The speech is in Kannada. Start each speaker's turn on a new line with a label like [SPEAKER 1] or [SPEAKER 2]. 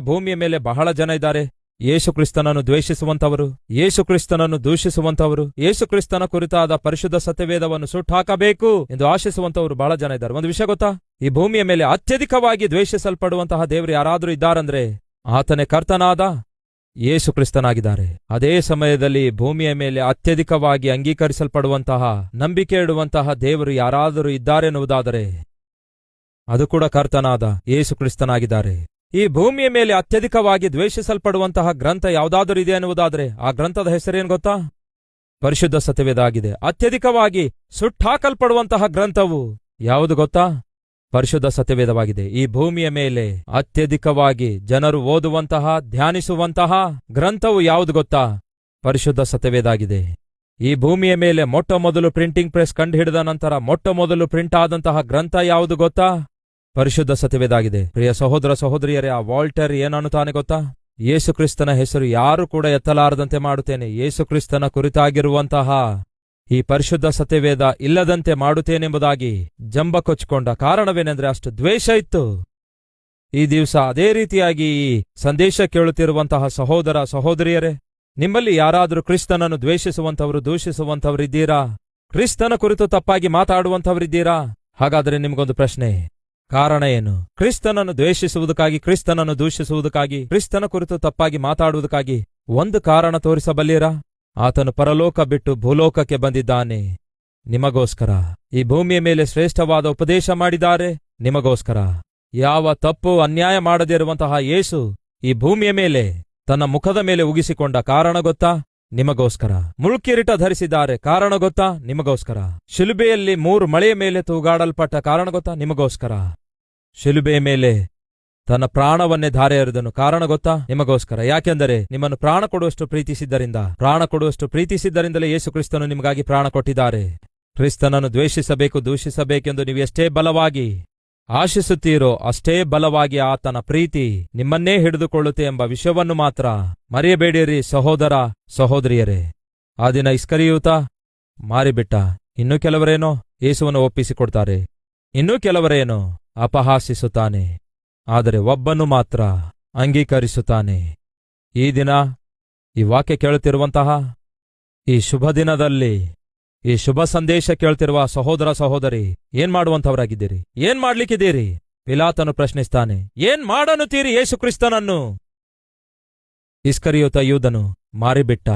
[SPEAKER 1] ಭೂಮಿಯ ಮೇಲೆ ಬಹಳ ಜನ ಇದ್ದಾರೆ ಯೇಸು ಕ್ರಿಸ್ತನನ್ನು ದ್ವೇಷಿಸುವಂತವರು, ಯೇಸು ಕ್ರಿಸ್ತನನ್ನು ದೂಷಿಸುವಂತವರು, ಯೇಸು ಕ್ರಿಸ್ತನ ಕುರಿತಾದ ಪರಿಶುದ್ಧ ಸತ್ಯವೇದವನ್ನು ಸುಟ್ಟಾಕಬೇಕು ಎಂದು ಆಶಿಸುವಂತವರು ಬಹಳ ಜನ ಇದ್ದಾರೆ. ಒಂದು ವಿಷಯ ಗೊತ್ತಾ? ಈ ಭೂಮಿಯ ಮೇಲೆ ಅತ್ಯಧಿಕವಾಗಿ ದ್ವೇಷಿಸಲ್ಪಡುವಂತಹ ದೇವರು ಯಾರಾದ್ರೂ ಇದ್ದಾರಂದ್ರೆ ಆತನೇ ಕರ್ತನಾದ ಯೇಸು ಕ್ರಿಸ್ತನಾಗಿದ್ದಾರೆ. ಅದೇ ಸಮಯದಲ್ಲಿ ಭೂಮಿಯ ಮೇಲೆ ಅತ್ಯಧಿಕವಾಗಿ ಅಂಗೀಕರಿಸಲ್ಪಡುವಂತಹ, ನಂಬಿಕೆ ಇಡುವಂತಹ ದೇವರು ಯಾರಾದರೂ ಇದ್ದಾರೆನ್ನುವುದಾದರೆ ಅದು ಕೂಡ ಕರ್ತನಾದ ಯೇಸು ಕ್ರಿಸ್ತನಾಗಿದ್ದಾರೆ. ಈ ಭೂಮಿಯ ಮೇಲೆ ಅತ್ಯಧಿಕವಾಗಿ ದ್ವೇಷಿಸಲ್ಪಡುವಂತಹ ಗ್ರಂಥ ಯಾವುದಾದರೂ ಇದೆ ಎನ್ನುವುದಾದರೆ ಆ ಗ್ರಂಥದ ಹೆಸರೇನು ಗೊತ್ತಾ? ಪರಿಶುದ್ಧ ಸತ್ಯವೇದ ಆಗಿದೆ. ಅತ್ಯಧಿಕವಾಗಿ ಸುಟ್ಟಾಕಲ್ಪಡುವಂತಹ ಗ್ರಂಥವು ಯಾವುದು ಗೊತ್ತಾ? ಪರಿಶುದ್ಧ ಸತ್ಯವೇದವಾಗಿದೆ. ಈ ಭೂಮಿಯ ಮೇಲೆ ಅತ್ಯಧಿಕವಾಗಿ ಜನರು ಓದುವಂತಹ, ಧ್ಯಾನಿಸುವಂತಹ ಗ್ರಂಥವು ಯಾವುದು ಗೊತ್ತಾ? ಪರಿಶುದ್ಧ ಸತ್ಯವೇದ ಆಗಿದೆ. ಈ ಭೂಮಿಯ ಮೇಲೆ ಮೊಟ್ಟಮೊದಲು ಪ್ರಿಂಟಿಂಗ್ ಪ್ರೆಸ್ ಕಂಡುಹಿಡಿದ ನಂತರ ಮೊಟ್ಟಮೊದಲು ಪ್ರಿಂಟ್ ಆದಂತಹ ಗ್ರಂಥ ಯಾವುದು ಗೊತ್ತಾ? ಪರಿಶುದ್ಧ ಸತ್ಯವೇದ ಆಗಿದೆ. ಪ್ರಿಯ ಸಹೋದರ ಸಹೋದರಿಯರೇ, ಆ ವಾಲ್ಟರ್ ಏನನ್ನುತ್ತಾನೆ ಗೊತ್ತಾ? ಯೇಸು ಕ್ರಿಸ್ತನ ಹೆಸರು ಯಾರು ಕೂಡ ಎತ್ತಲಾರದಂತೆ ಮಾಡುತ್ತೇನೆ, ಯೇಸು ಕ್ರಿಸ್ತನ ಕುರಿತಾಗಿರುವಂತಹ ಈ ಪರಿಶುದ್ಧ ಸತ್ಯವೇದ ಇಲ್ಲದಂತೆ ಮಾಡುತ್ತೇನೆಂಬುದಾಗಿ ಜಂಬ ಕೊಚ್ಚಿಕೊಂಡ ಕಾರಣವೇನೆಂದ್ರೆ ಅಷ್ಟು ದ್ವೇಷ ಇತ್ತು. ಈ ದಿವಸ ಅದೇ ರೀತಿಯಾಗಿ ಈ ಸಂದೇಶ ಕೇಳುತ್ತಿರುವಂತಹ ಸಹೋದರ ಸಹೋದರಿಯರೇ, ನಿಮ್ಮಲ್ಲಿ ಯಾರಾದರೂ ಕ್ರಿಸ್ತನನ್ನು ದ್ವೇಷಿಸುವಂತವರು, ದೂಷಿಸುವಂತವರಿದ್ದೀರಾ? ಕ್ರಿಸ್ತನ ಕುರಿತು ತಪ್ಪಾಗಿ ಮಾತಾಡುವಂತವರಿದ್ದೀರಾ? ಹಾಗಾದರೆ ನಿಮಗೊಂದು ಪ್ರಶ್ನೆ, ಕಾರಣ ಏನು? ಕ್ರಿಸ್ತನನ್ನು ದ್ವೇಷಿಸುವುದಕ್ಕಾಗಿ, ಕ್ರಿಸ್ತನನ್ನು ದೂಷಿಸುವುದಕ್ಕಾಗಿ, ಕ್ರಿಸ್ತನ ಕುರಿತು ತಪ್ಪಾಗಿ ಮಾತಾಡುವುದಕ್ಕಾಗಿ ಒಂದು ಕಾರಣ ತೋರಿಸಬಲ್ಲಿರಾ? ಆತನು ಪರಲೋಕ ಬಿಟ್ಟು ಭೂಲೋಕಕ್ಕೆ ಬಂದಿದ್ದಾನೆ ನಿಮಗೋಸ್ಕರ. ಈ ಭೂಮಿಯ ಮೇಲೆ ಶ್ರೇಷ್ಠವಾದ ಉಪದೇಶ ಮಾಡಿದ್ದಾರೆ ನಿಮಗೋಸ್ಕರ. ಯಾವ ತಪ್ಪು ಅನ್ಯಾಯ ಮಾಡದಿರುವಂತಹ ಯೇಸು ಈ ಭೂಮಿಯ ಮೇಲೆ ತನ್ನ ಮುಖದ ಮೇಲೆ ಉಗಿಸಿಕೊಂಡ ಕಾರಣ ಗೊತ್ತಾ? ನಿಮಗೋಸ್ಕರ. ಮುಳ್ಕಿರೀಟ ಧರಿಸಿದ್ದಾರೆ, ಕಾರಣ ಗೊತ್ತಾ? ನಿಮಗೋಸ್ಕರ. ಶಿಲುಬೆಯಲ್ಲಿ 3 ಮಳೆಯ ಮೇಲೆ ತೂಗಾಡಲ್ಪಟ್ಟ ಕಾರಣ ಗೊತ್ತಾ? ನಿಮಗೋಸ್ಕರ. ಶಿಲುಬೆಯ ಮೇಲೆ ತನ್ನ ಪ್ರಾಣವನ್ನೇ ಧಾರೆ ಎರೆದನು, ಕಾರಣ ಗೊತ್ತಾ? ನಿಮಗೋಸ್ಕರ. ಯಾಕೆಂದರೆ ನಿಮ್ಮನ್ನು ಪ್ರಾಣ ಕೊಡುವಷ್ಟು ಪ್ರೀತಿಸಿದ್ದರಿಂದಲೇ ಯೇಸು ಕ್ರಿಸ್ತನು ನಿಮಗಾಗಿ ಪ್ರಾಣ ಕೊಟ್ಟಿದ್ದಾರೆ. ಕ್ರಿಸ್ತನನ್ನು ದ್ವೇಷಿಸಬೇಕು, ದೂಷಿಸಬೇಕೆಂದು ನೀವು ಎಷ್ಟೇ ಬಲವಾಗಿ ಆಶಿಸುತ್ತೀರೋ ಅಷ್ಟೇ ಬಲವಾಗಿ ಆತನ ಪ್ರೀತಿ ನಿಮ್ಮನ್ನೇ ಹಿಡಿದುಕೊಳ್ಳುತ್ತೆ ಎಂಬ ವಿಷಯವನ್ನು ಮಾತ್ರ ಮರೆಯಬೇಡಿರಿ ಸಹೋದರ ಸಹೋದರಿಯರೇ. ಆ ದಿನ ಇಸ್ಕರಿಯೂತ ಮಾರಿಬಿಟ್ಟ. ಇನ್ನೂ ಕೆಲವರೇನೋ ಯೇಸುವನ್ನು ಒಪ್ಪಿಸಿಕೊಡ್ತಾರೆ, ಇನ್ನೂ ಕೆಲವರೇನೋ ಅಪಹಾಸಿಸುತ್ತಾನೆ, ಆದರೆ ಒಬ್ಬನು ಮಾತ್ರ ಅಂಗೀಕರಿಸುತ್ತಾನೆ. ಈ ದಿನ ಈ ವಾಕ್ಯ ಕೇಳುತ್ತಿರುವಂತಹ ಈ ಶುಭ ದಿನದಲ್ಲಿ, ಈ ಶುಭ ಸಂದೇಶ ಕೇಳ್ತಿರುವ ಸಹೋದರ ಸಹೋದರಿ, ಏನ್ ಮಾಡುವಂತವರಾಗಿದ್ದೀರಿ? ಏನ್ ಮಾಡ್ಲಿಕ್ಕಿದ್ದೀರಿ? ಪಿಲಾತನು ಪ್ರಶ್ನಿಸ್ತಾನೆ, ಏನ್ ಮಾಡನುತ್ತೀರಿ ಯೇಸು ಕ್ರಿಸ್ತನನ್ನು? ಇಸ್ಕರಿಯೋತ ಯೂದನು ಮಾರಿಬಿಟ್ಟ.